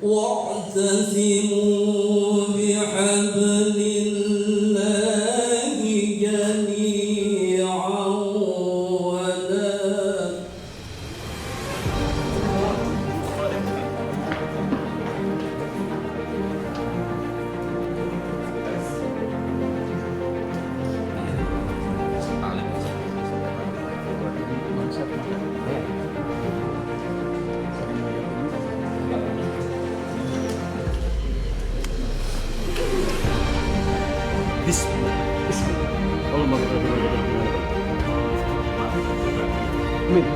واعتصموا بحبل الله جميعا ولا Amin.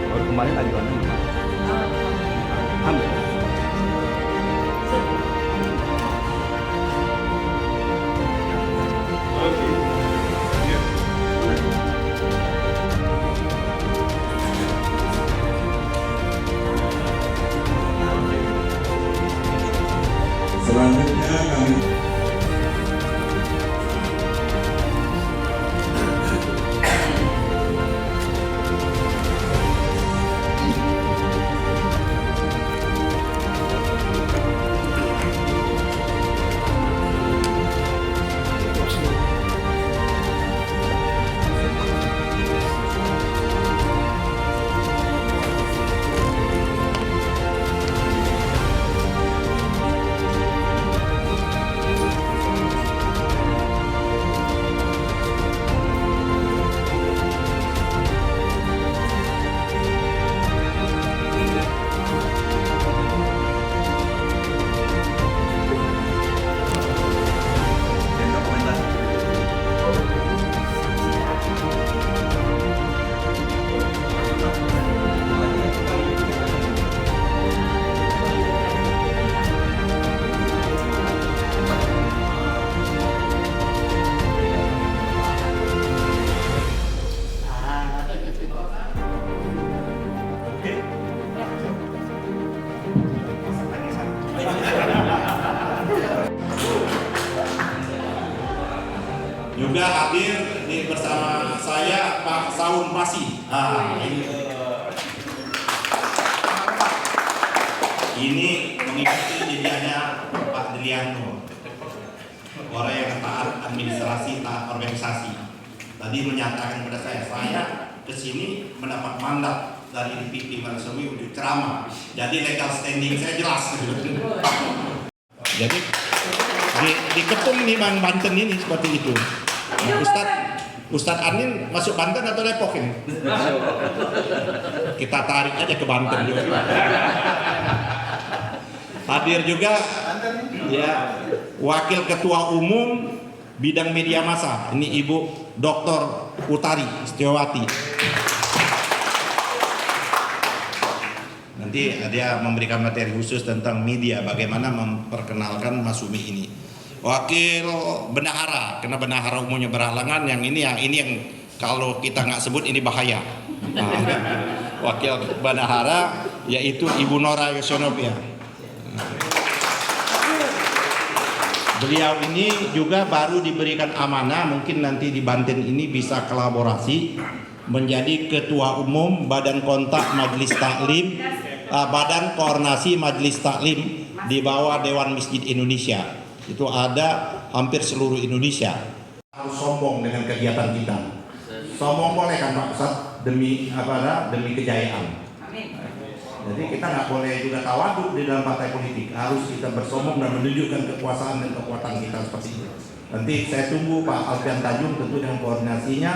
Baru kemarin lagi mana? Amin. Selanjutnya kami juga hadir bersama saya Pak Saun Pasi. Ini mengikuti jejaknya Pak Diliano, orang yang taat administrasi, taat organisasi. Tadi menyatakan kepada saya kesini mendapat mandat dari DPP Marsumi untuk ceramah. Jadi legal standing saya jelas. Jadi di Kepung nih Bang Banten ini seperti itu. Nah, Ustadz Anin masuk Banten atau Depok ini? Kita tarik aja ke Banten juga. Hadir juga ya Wakil Ketua Umum Bidang Media Massa, ini Ibu Dr. Utari Setiawati. Nanti dia memberikan materi khusus tentang media, bagaimana memperkenalkan Masumi ini. Wakil Bendahara, karena Bendahara umumnya berhalangan, yang ini yang kalau kita nggak sebut ini bahaya. Nah, Wakil Bendahara yaitu Ibu Nora Yosionopia. Beliau ini juga baru diberikan amanah, mungkin nanti di Banten ini bisa kolaborasi menjadi Ketua Umum Badan Kontak Majelis Taklim, Badan Koordinasi Majelis Taklim di bawah Dewan Masjid Indonesia. Itu ada hampir seluruh Indonesia. Harus sombong dengan kegiatan kita. Sombong boleh kan Pak Ustaz, demi kejayaan. Jadi kita nggak boleh juga tawaduk di dalam partai politik. Harus kita bersombong dan menunjukkan kekuasaan dan kekuatan kita seperti itu. Nanti saya tunggu Pak Alfian Tanjung tentu dengan koordinasinya.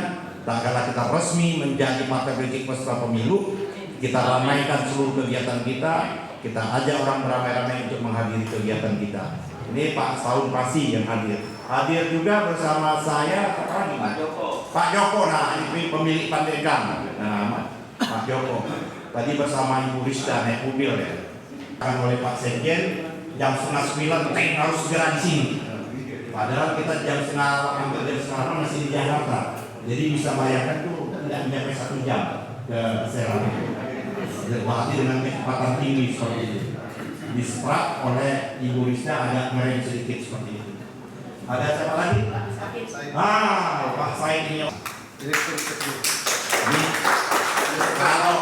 Tak kala kita resmi menjadi partai politik peserta pemilu, kita ramaikan seluruh kegiatan kita. Kita ajak orang beramai-ramai untuk menghadiri kegiatan kita. Ini Pak Saun Pasi yang hadir. Hadir juga bersama saya Pak Joko. Pak Joko, nah ini pemilik Pandeglang. Nah, Pak Joko. Tadi bersama Ibu Rizda naik mobil ya. Akan oleh Pak Sekjen jam 8:30 tank harus segera di sini. Padahal kita jam 7:30 masih di Jakarta. Jadi bisa bayangkan tuh tidak sampai 1 jam ke Serang. Berarti dengan kecepatan tinggi seperti itu. Diseprap oleh Ibu Rizda agak ngerem sedikit seperti itu. Ada siapa lagi? Pak Said ini. Kalau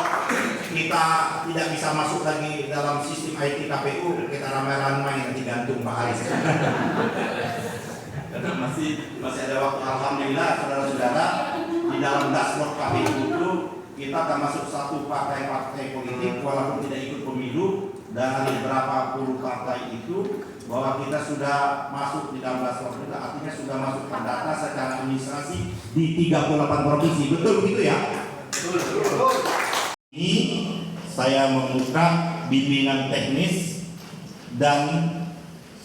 kita tidak bisa masuk lagi dalam sistem IT KPU, kita ramai-ramai nanti gantung Pak Haris. Karena masih ada waktu. Alhamdulillah saudara-saudara, di dalam dashboard KPU itu kita termasuk satu partai-partai politik walaupun tidak ikut pemilu. Dari berapa puluh partai itu bahwa kita sudah masuk di dalam dashboard itu, artinya sudah masuk terdata secara administrasi di 38 provinsi. Betul begitu ya? Betul. Ini saya membuka bimbingan teknis dan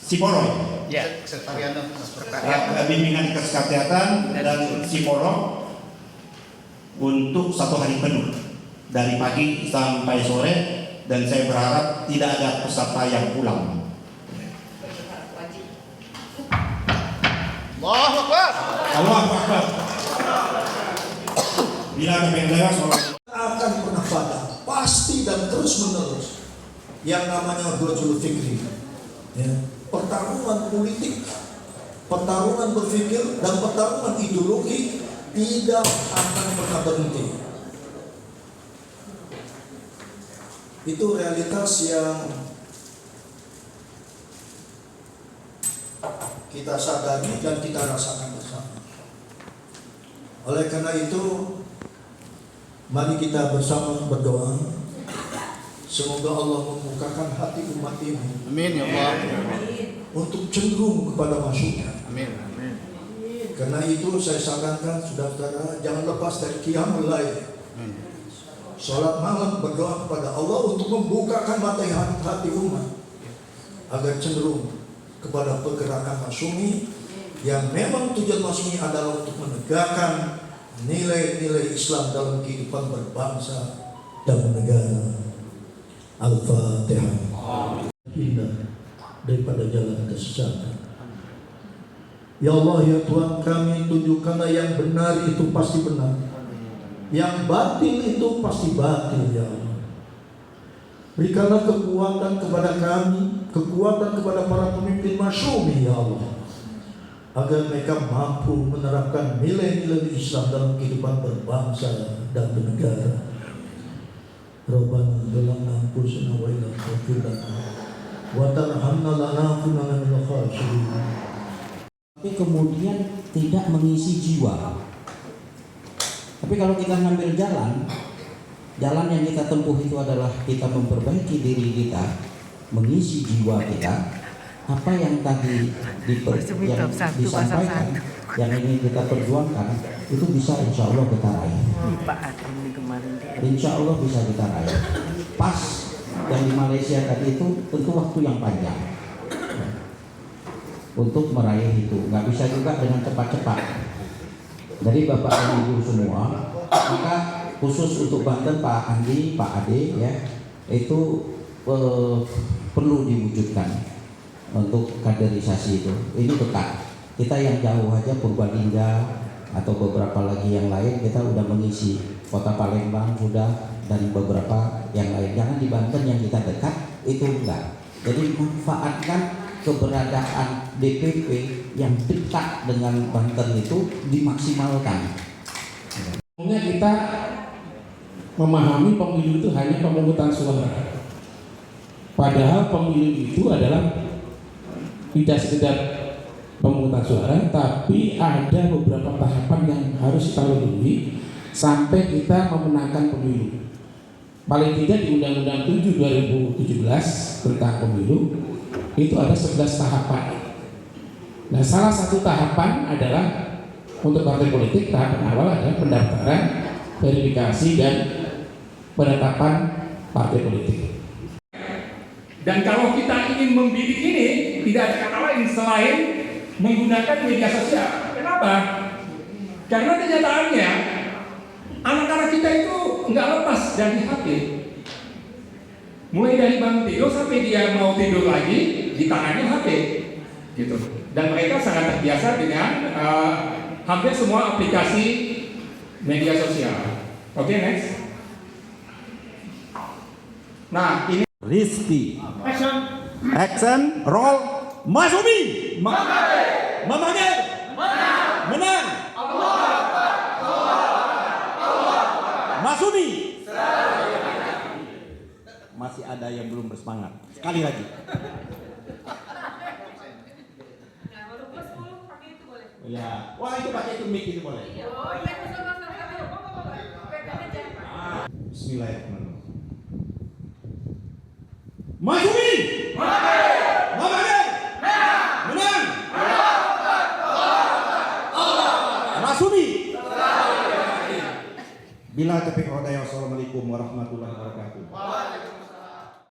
psikolog. Ya, Bimbingan kesehatan dan psikolog untuk 1 hari penuh dari pagi sampai sore, dan saya berharap tidak ada peserta yang pulang. Allahu Akbar. Allahu Akbar. Bila kepentingan akan pernah padam, pasti dan terus menerus yang namanya Gojul Fikri, ya. Pertarungan politik, pertarungan berpikir dan pertarungan ideologi tidak akan pernah berhenti. Itu realitas yang kita sadari dan kita rasakan bersama. Oleh karena itu, mari kita bersama berdoa. Semoga Allah membukakan hati umat ini. Amin ya Allah. Untuk cenderung kepada masuknya. Amin. Amin. Karena itu saya sarankan saudara-saudara jangan lepas dari qiyamul lail. Salat malam berdoa kepada Allah untuk membukakan mata hati umat agar cenderung kepada pergerakan Masyumi yang memang tujuan Masyumi adalah untuk menegakkan nilai-nilai Islam dalam kehidupan berbangsa dan bernegara. Al-Fatihah. Hindar daripada jalan kesesatan. Ya Allah, ya Tuhan kami, tunjukkanlah yang benar itu pasti benar, yang batil itu pasti batil, ya Allah. Berikanlah kekuatan kepada kami, kekuatan kepada para pemimpin Masyumi, ya Allah, agar mereka mampu menerapkan nilai-nilai Islam dalam kehidupan berbangsa dan bernegara. Rabbana zalamna anfusana wa illam taghfir lana wa tarhamna lanakunanna minal khasirin. Tapi kemudian tidak mengisi jiwa. Tapi kalau kita ngambil jalan yang kita tempuh itu adalah kita memperbaiki diri kita, mengisi jiwa kita. Apa yang tadi disampaikan, yang ingin kita perjuangkan, itu bisa insya Allah kita raih. Insya Allah bisa kita raih. Pas yang di Malaysia tadi itu tentu waktu yang panjang untuk meraih itu, nggak bisa juga dengan cepat-cepat. Jadi Bapak dan Ibu semua, maka khusus untuk Banten Pak Andi, Pak Ade ya, itu perlu diwujudkan untuk kaderisasi itu. Ini dekat. Kita yang jauh aja Purbalingga atau beberapa lagi yang lain kita udah mengisi. Kota Palembang sudah dan beberapa yang lain. Jangan di Banten yang kita dekat itu enggak. Jadi manfaatkan keberadaan DPP yang dekat dengan Banten itu dimaksimalkan. Kita memahami pemilu itu hanya pemungutan suara. Padahal pemilu itu adalah tidak sekedar pemungutan suara, tapi ada beberapa tahapan yang harus kita lalui sampai kita memenangkan pemilu. Paling tidak di Undang-Undang 7 2017 tentang pemilu itu ada 11 tahapan. Nah, salah satu tahapan adalah untuk partai politik, tahapan awal adalah pendaftaran, verifikasi dan penetapan partai politik. Dan kalau kita ingin membidik ini, tidak ada kata lain selain menggunakan media sosial. Kenapa? Karena kenyataannya anak-anak kita itu nggak lepas dari HP. Mulai dari bangun tidur sampai dia mau tidur lagi, di tangannya HP. Gitu. Dan mereka sangat terbiasa dengan hampir semua aplikasi media sosial. Oke, next. Nah, ini Rizky. Action. Roll. Masyumi. Memanggil. Menang. Masyumi. ada yang belum bersemangat. Sekali lagi. Ya, wah itu pakai itu mic itu boleh. Bismillahirrahmanirrahim. Masumi. Menang. Masumi. Bila taufiq wa hidayah. Wassalamualaikum warahmatullahi wabarakatuh.